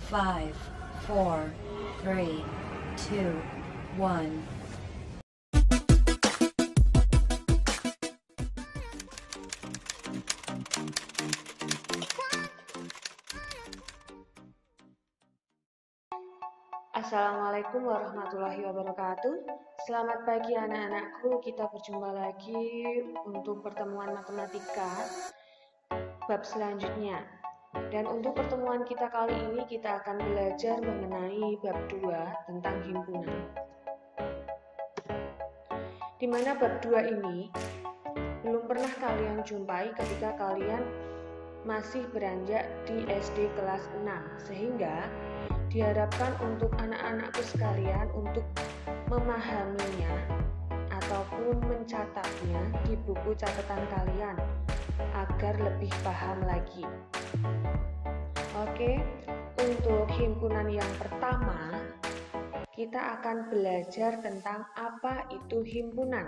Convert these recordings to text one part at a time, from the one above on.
5, 4, 3, 2, 1. Assalamualaikum warahmatullahi wabarakatuh. Selamat pagi anak-anakku, kita berjumpa lagi untuk pertemuan matematika bab selanjutnya. Dan untuk pertemuan kita kali ini kita akan belajar mengenai bab 2 tentang himpunan. Di mana bab 2 ini belum pernah kalian jumpai ketika kalian masih beranjak di SD kelas 6, sehingga diharapkan untuk anak-anakku sekalian untuk memahaminya ataupun mencatatnya di buku catatan kalian agar lebih paham lagi. Oke, untuk himpunan yang pertama kita akan belajar tentang apa itu himpunan.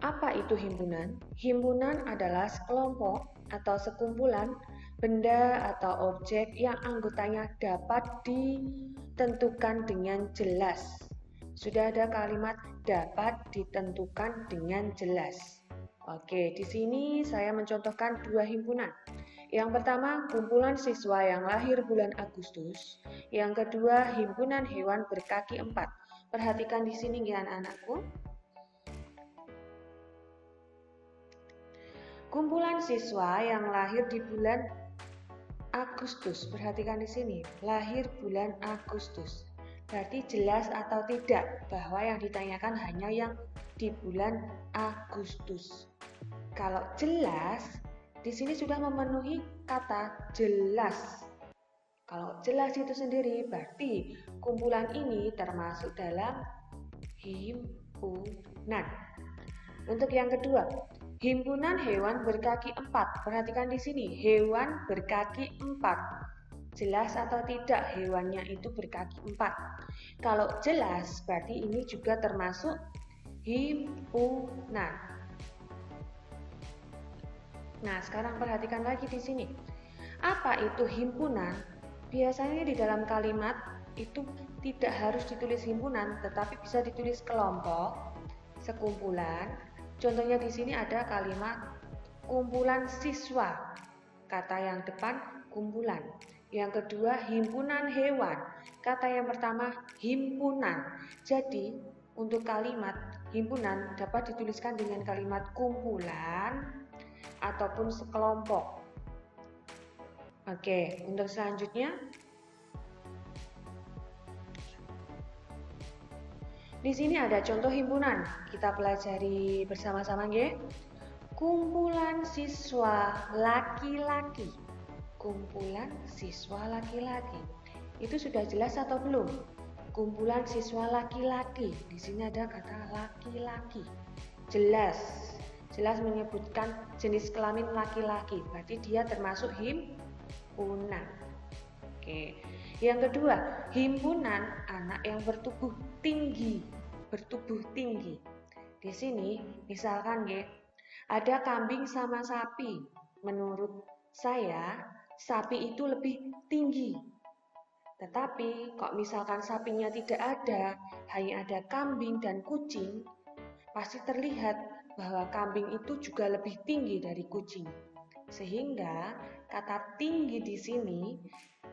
Apa itu himpunan? Himpunan adalah sekelompok atau sekumpulan benda atau objek yang anggotanya dapat ditentukan dengan jelas. Sudah ada kalimat dapat ditentukan dengan jelas. Oke, di sini saya mencontohkan dua himpunan. Yang pertama, kumpulan siswa yang lahir bulan Agustus. Yang kedua, himpunan hewan berkaki 4. Perhatikan di sini ya anak-anakku. Kumpulan siswa yang lahir di bulan Agustus. Perhatikan di sini, lahir bulan Agustus. Berarti jelas atau tidak bahwa yang ditanyakan hanya yang di bulan Agustus. Kalau jelas, di sini sudah memenuhi kata jelas. Kalau jelas itu sendiri berarti kumpulan ini termasuk dalam himpunan. Untuk yang kedua, himpunan hewan berkaki 4. Perhatikan di sini, hewan berkaki 4. Jelas atau tidak hewannya itu berkaki 4? Kalau jelas, berarti ini juga termasuk himpunan. Nah, sekarang perhatikan lagi di sini. Apa itu himpunan? Biasanya di dalam kalimat itu tidak harus ditulis himpunan, tetapi bisa ditulis kelompok, sekumpulan. Contohnya di sini ada kalimat kumpulan siswa. Kata yang depan kumpulan. Yang kedua himpunan hewan. Kata yang pertama himpunan. Jadi untuk kalimat himpunan dapat dituliskan dengan kalimat kumpulan ataupun sekelompok. Oke, untuk selanjutnya di sini ada contoh himpunan. Kita pelajari bersama-sama ya. Kumpulan siswa laki-laki. Kumpulan siswa laki-laki. Itu sudah jelas atau belum? Kumpulan siswa laki-laki. Di sini ada kata laki-laki. Jelas. Jelas menyebutkan jenis kelamin laki-laki. Berarti dia termasuk himpunan. Oke. Yang kedua, himpunan anak yang bertubuh tinggi. Bertubuh tinggi. Di sini misalkan ya, ada kambing sama sapi. Menurut saya, sapi itu lebih tinggi. Tetapi kok misalkan sapinya tidak ada, hanya ada kambing dan kucing, pasti terlihat bahwa kambing itu juga lebih tinggi dari kucing. Sehingga kata tinggi di sini,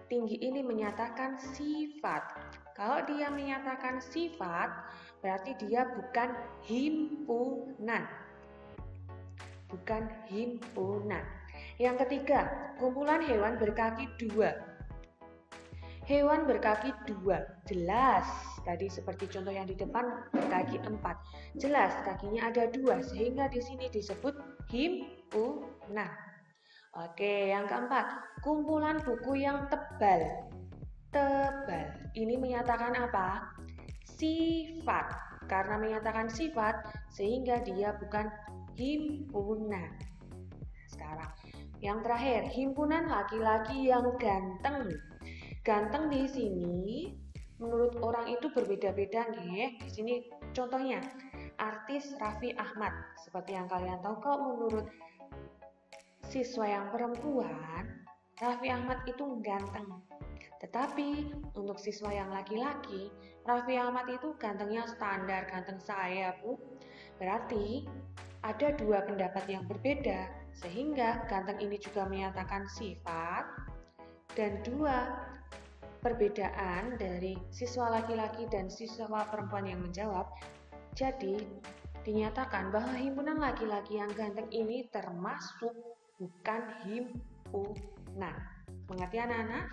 tinggi ini menyatakan sifat. Kalau dia menyatakan sifat, berarti dia bukan himpunan. Bukan himpunan. Yang ketiga, kumpulan hewan berkaki 2. Hewan berkaki 2, jelas. Tadi seperti contoh yang di depan berkaki 4. Jelas kakinya ada 2 sehingga di sini disebut himpunan. Oke, yang keempat, kumpulan buku yang tebal. Tebal. Ini menyatakan apa? Sifat. Karena menyatakan sifat sehingga dia bukan himpunan. Sekarang yang terakhir, himpunan laki-laki yang ganteng. Ganteng di sini menurut orang itu berbeda-beda nih. Di sini contohnya artis Raffi Ahmad. Seperti yang kalian tahu, kalau menurut siswa yang perempuan, Raffi Ahmad itu ganteng. Tetapi untuk siswa yang laki-laki, Raffi Ahmad itu gantengnya standar, ganteng saya, Bu. Berarti ada dua pendapat yang berbeda, sehingga ganteng ini juga menyatakan sifat, dan dua perbedaan dari siswa laki-laki dan siswa perempuan yang menjawab. Jadi, dinyatakan bahwa himpunan laki-laki yang ganteng ini termasuk bukan himpunan. Mengerti anak-anak?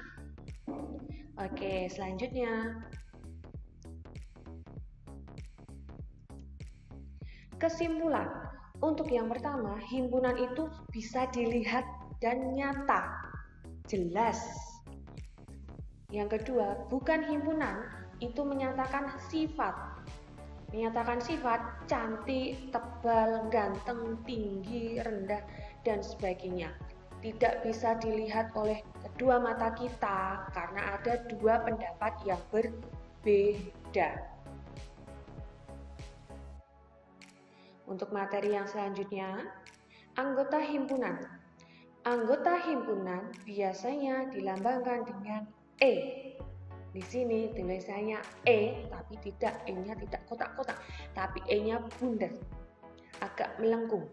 Oke, selanjutnya. Kesimpulan. Untuk yang pertama, himpunan itu bisa dilihat dan nyata, jelas. Yang kedua, bukan himpunan, itu menyatakan sifat. Menyatakan sifat cantik, tebal, ganteng, tinggi, rendah, dan sebagainya. Tidak bisa dilihat oleh kedua mata kita karena ada dua pendapat yang berbeda. Untuk materi yang selanjutnya, anggota himpunan. Anggota himpunan biasanya dilambangkan dengan E. Di sini tulisannya E, tapi tidak, E-nya tidak kotak-kotak, tapi E-nya bundar, agak melengkung.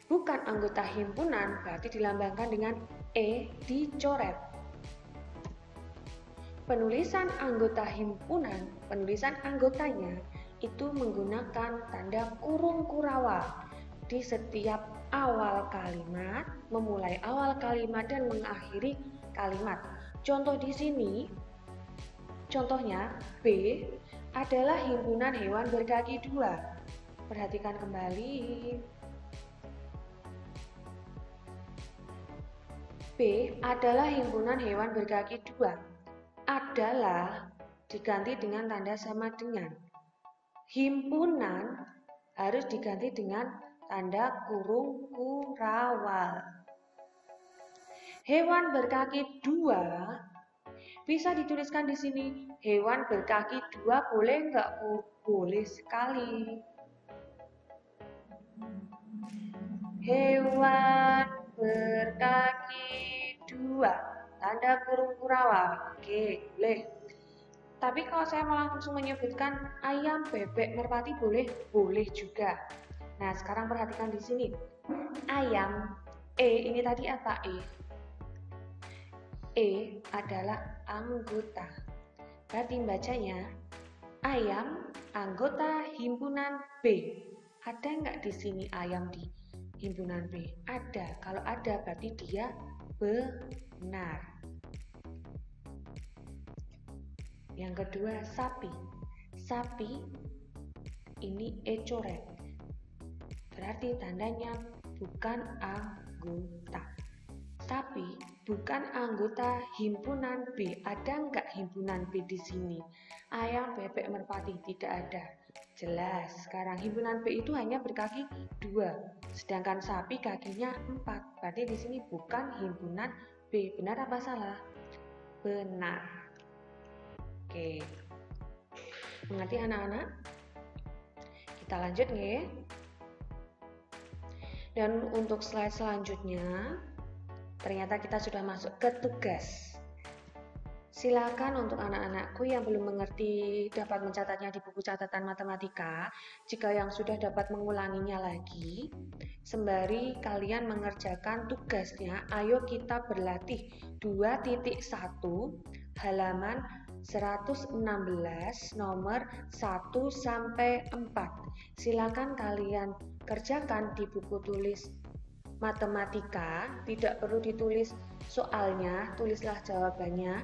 Bukan anggota himpunan berarti dilambangkan dengan E dicoret. Penulisan anggota himpunan, penulisan anggotanya itu menggunakan tanda kurung kurawa di setiap awal kalimat, memulai awal kalimat dan mengakhiri kalimat. Contoh di sini, contohnya B adalah himpunan hewan berkaki dua. Perhatikan kembali. B adalah himpunan hewan berkaki dua. Adalah diganti dengan tanda sama dengan. Himpunan harus diganti dengan tanda kurung kurawal. Hewan berkaki dua bisa dituliskan di sini. Hewan berkaki dua boleh nggak? Boleh sekali. Hewan berkaki dua, tanda kurung kurawal. Oke, boleh. Tapi kalau saya mau langsung menyebutkan ayam, bebek, merpati boleh? Boleh juga. Nah, sekarang perhatikan di sini. Ayam, E, ini tadi apa E? E adalah anggota. Berarti bacanya ayam anggota himpunan B. Ada nggak di sini ayam di himpunan B? Ada. Kalau ada berarti dia benar. Yang kedua, sapi. Sapi ini E coret. Berarti tandanya bukan anggota. Sapi bukan anggota himpunan B. Ada nggak himpunan B di sini? Ayam, bebek, merpati tidak ada. Jelas. Sekarang himpunan B itu hanya berkaki 2, sedangkan sapi kakinya 4. Berarti di sini bukan himpunan B. Benar apa salah? Benar. Oke. Mengerti anak-anak? Kita lanjut nih. Dan untuk slide selanjutnya, ternyata kita sudah masuk ke tugas. Silakan untuk anak-anakku yang belum mengerti dapat mencatatnya di buku catatan matematika. Jika yang sudah dapat mengulanginya lagi, sembari kalian mengerjakan tugasnya, ayo kita berlatih 2.1 halaman 116 nomor 1 sampai 4. Silakan kalian kerjakan di buku tulis matematika, tidak perlu ditulis soalnya, tulislah jawabannya,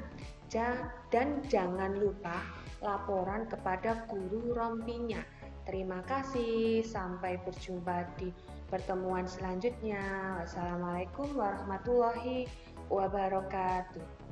dan jangan lupa laporan kepada guru rompinya. Terima kasih, sampai berjumpa di pertemuan selanjutnya. Wassalamualaikum warahmatullahi wabarakatuh.